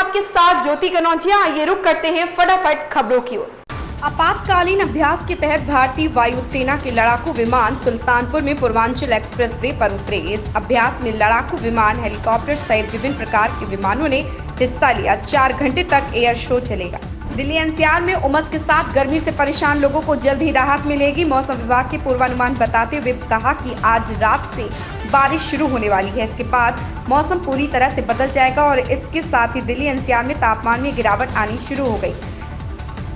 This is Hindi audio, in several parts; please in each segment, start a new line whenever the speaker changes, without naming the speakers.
आपके साथ ज्योति कनौजिया। आइए रुक करते हैं फटाफट खबरों की ओर। आपातकालीन अभ्यास के तहत भारतीय वायुसेना के लड़ाकू विमान सुल्तानपुर में पूर्वांचल एक्सप्रेसवे पर उतरे। इस अभ्यास में लड़ाकू विमान, हेलीकॉप्टर सहित विभिन्न प्रकार के विमानों ने हिस्सा लिया। 4 घंटे तक एयर शो चलेगा। दिल्ली एनसीआर में उमस के साथ गर्मी से परेशान लोगों को जल्द ही राहत मिलेगी। मौसम विभाग के पूर्वानुमान बताते हुए कहा कि आज रात से बारिश शुरू होने वाली है। इसके बाद मौसम पूरी तरह से बदल जाएगा और इसके साथ ही दिल्ली एनसीआर में तापमान में गिरावट आनी शुरू हो गई।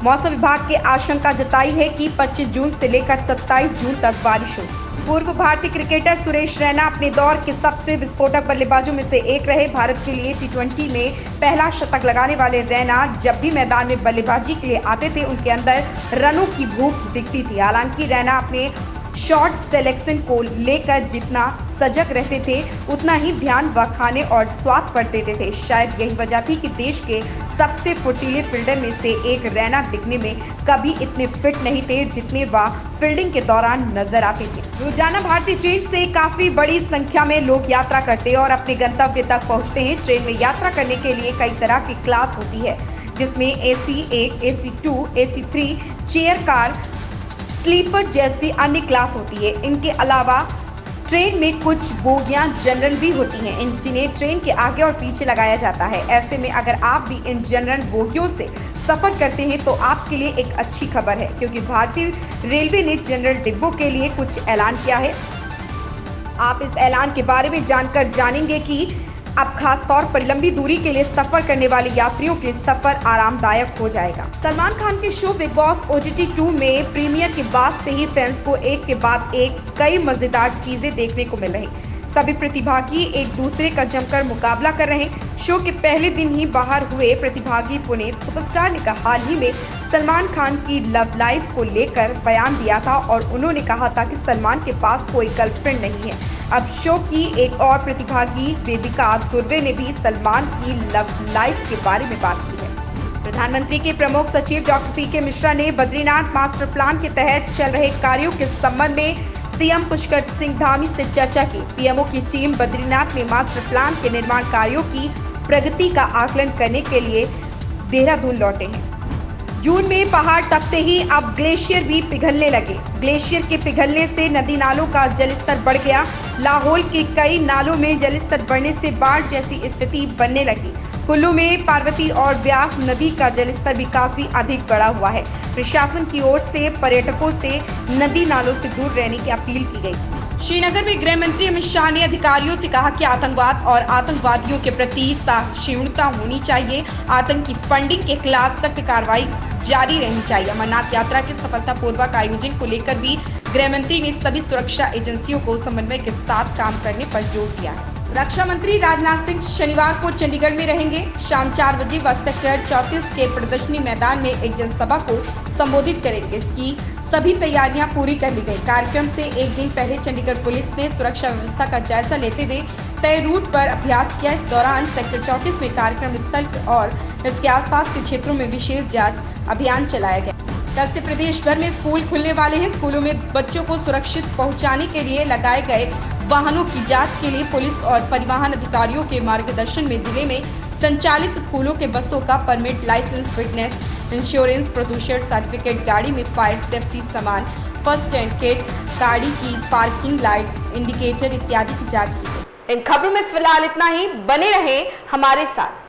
मौसम विभाग की आशंका जताई है कि 25 जून से लेकर 27 जून तक बारिश होगी। पूर्व भारतीय क्रिकेटर सुरेश रैना अपने दौर के सबसे विस्फोटक बल्लेबाजों में से एक रहे। भारत के लिए T20 में पहला शतक लगाने वाले रैना जब भी मैदान में बल्लेबाजी के लिए आते थे, उनके अंदर रनों की भूख दिखती थी। हालांकि रैना अपने शॉट सिलेक्शन को लेकर जितना सजग रहते थे, उतना ही ध्यान व खाने और स्वाद पर देते थे। शायद यही वजह थी कि देश के सबसे फुर्तीले फील्डर में से एक रैना दिखने में कभी इतने फिट नहीं थे जितने वह फील्डिंग के दौरान नजर आते थे। रोजाना भारतीय ट्रेन से काफी बड़ी संख्या में लोग यात्रा करते और अपने गंतव्य तक पहुंचते हैं। ट्रेन में यात्रा करने के लिए कई तरह की क्लास होती है, जिसमें AC1, AC2, AC3, chair car, sleeper जैसी अन्य क्लास होती है। इनके अलावा ट्रेन में कुछ बोगियां जनरल भी होती हैं, जिन्हें ट्रेन के आगे और पीछे लगाया जाता है। ऐसे में अगर आप भी इन जनरल बोगियों से सफर करते हैं तो आपके लिए एक अच्छी खबर है, क्योंकि भारतीय रेलवे ने जनरल डिब्बों के लिए कुछ ऐलान किया है। आप इस ऐलान के बारे में जानकर जानेंगे कि अब खास तौर पर लंबी दूरी के लिए सफर करने वाले यात्रियों के सफर आरामदायक हो जाएगा। सलमान खान के शो बिग बॉस OTT 2 में प्रीमियर के बाद से ही फैंस को एक के बाद एक कई मजेदार चीजें देखने को मिल रही। सभी प्रतिभागी एक दूसरे का जमकर मुकाबला कर रहे हैं। शो के पहले दिन ही बाहर हुए प्रतिभागी पुनीत सुपरस्टार ने हाल ही में सलमान खान की लव लाइफ को लेकर बयान दिया था और उन्होंने कहा था कि सलमान के पास कोई गर्लफ्रेंड नहीं है। अब शो की एक और प्रतिभागी बेबिका दुर्वे ने भी सलमान की लव लाइफ के बारे में बात की है। प्रधानमंत्री के प्रमुख सचिव डॉक्टर PK मिश्रा ने बद्रीनाथ मास्टर प्लान के तहत चल रहे कार्यों के संबंध में CM पुष्कर सिंह धामी से चर्चा की। PMO की टीम बद्रीनाथ में मास्टर प्लान के निर्माण कार्यों की प्रगति का आकलन करने के लिए देहरादून लौटे हैं। जून में पहाड़ तपते ही अब ग्लेशियर भी पिघलने लगे। ग्लेशियर के पिघलने से नदी नालों का जलस्तर बढ़ गया। लाहौल के कई नालों में जलस्तर बढ़ने से बाढ़ जैसी स्थिति बनने लगी। कुल्लू में पार्वती और ब्यास नदी का जलस्तर भी काफी अधिक बढ़ा हुआ है। प्रशासन की ओर से पर्यटकों से नदी नालों से दूर रहने की अपील की गई। श्रीनगर में गृह मंत्री अमित शाह ने अधिकारियों से कहा कि आतंकवाद और आतंकवादियों के प्रति सहिष्णुता होनी चाहिए। आतंकी फंडिंग के खिलाफ सख्त कार्रवाई जारी रहनी चाहिए। अमरनाथ यात्रा के सफलतापूर्वक आयोजन को लेकर भी गृह मंत्री ने सभी सुरक्षा एजेंसियों को समन्वय के साथ काम करने पर जोर दिया है। रक्षा मंत्री राजनाथ सिंह शनिवार को चंडीगढ़ में रहेंगे। शाम 4 बजे वह सेक्टर 34 के प्रदर्शनी मैदान में एक जनसभा को संबोधित करेंगे। इसकी सभी तैयारियां पूरी कर ली गई। कार्यक्रम से एक दिन पहले चंडीगढ़ पुलिस ने सुरक्षा व्यवस्था का जायजा लेते हुए तय रूट पर अभ्यास किया। इस दौरान सेक्टर 34 में कार्यक्रम स्थल और इसके आसपास के क्षेत्रों में विशेष जांच अभियान चलाया गया। कल से प्रदेश भर में स्कूल खुलने वाले हैं। स्कूलों में बच्चों को सुरक्षित पहुंचाने के लिए लगाए गए वाहनों की जांच के लिए पुलिस और परिवहन अधिकारियों के मार्गदर्शन में जिले में संचालित स्कूलों के बसों का परमिट, लाइसेंस, फिटनेस, इंश्योरेंस, प्रदूषण सर्टिफिकेट, गाड़ी में फायर सेफ्टी सामान, फर्स्ट एड किट, गाड़ी की पार्किंग लाइट, इंडिकेटर इत्यादि की जाँच की गई। इन खबरों में फिलहाल इतना ही। बने रहें हमारे साथ।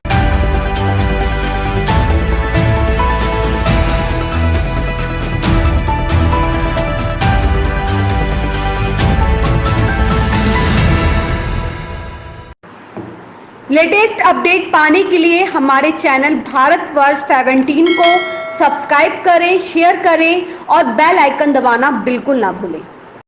लेटेस्ट अपडेट पाने के लिए हमारे चैनल भारतवर्ष 17 को सब्सक्राइब करें, शेयर करें और बेल आइकन दबाना बिल्कुल ना भूलें।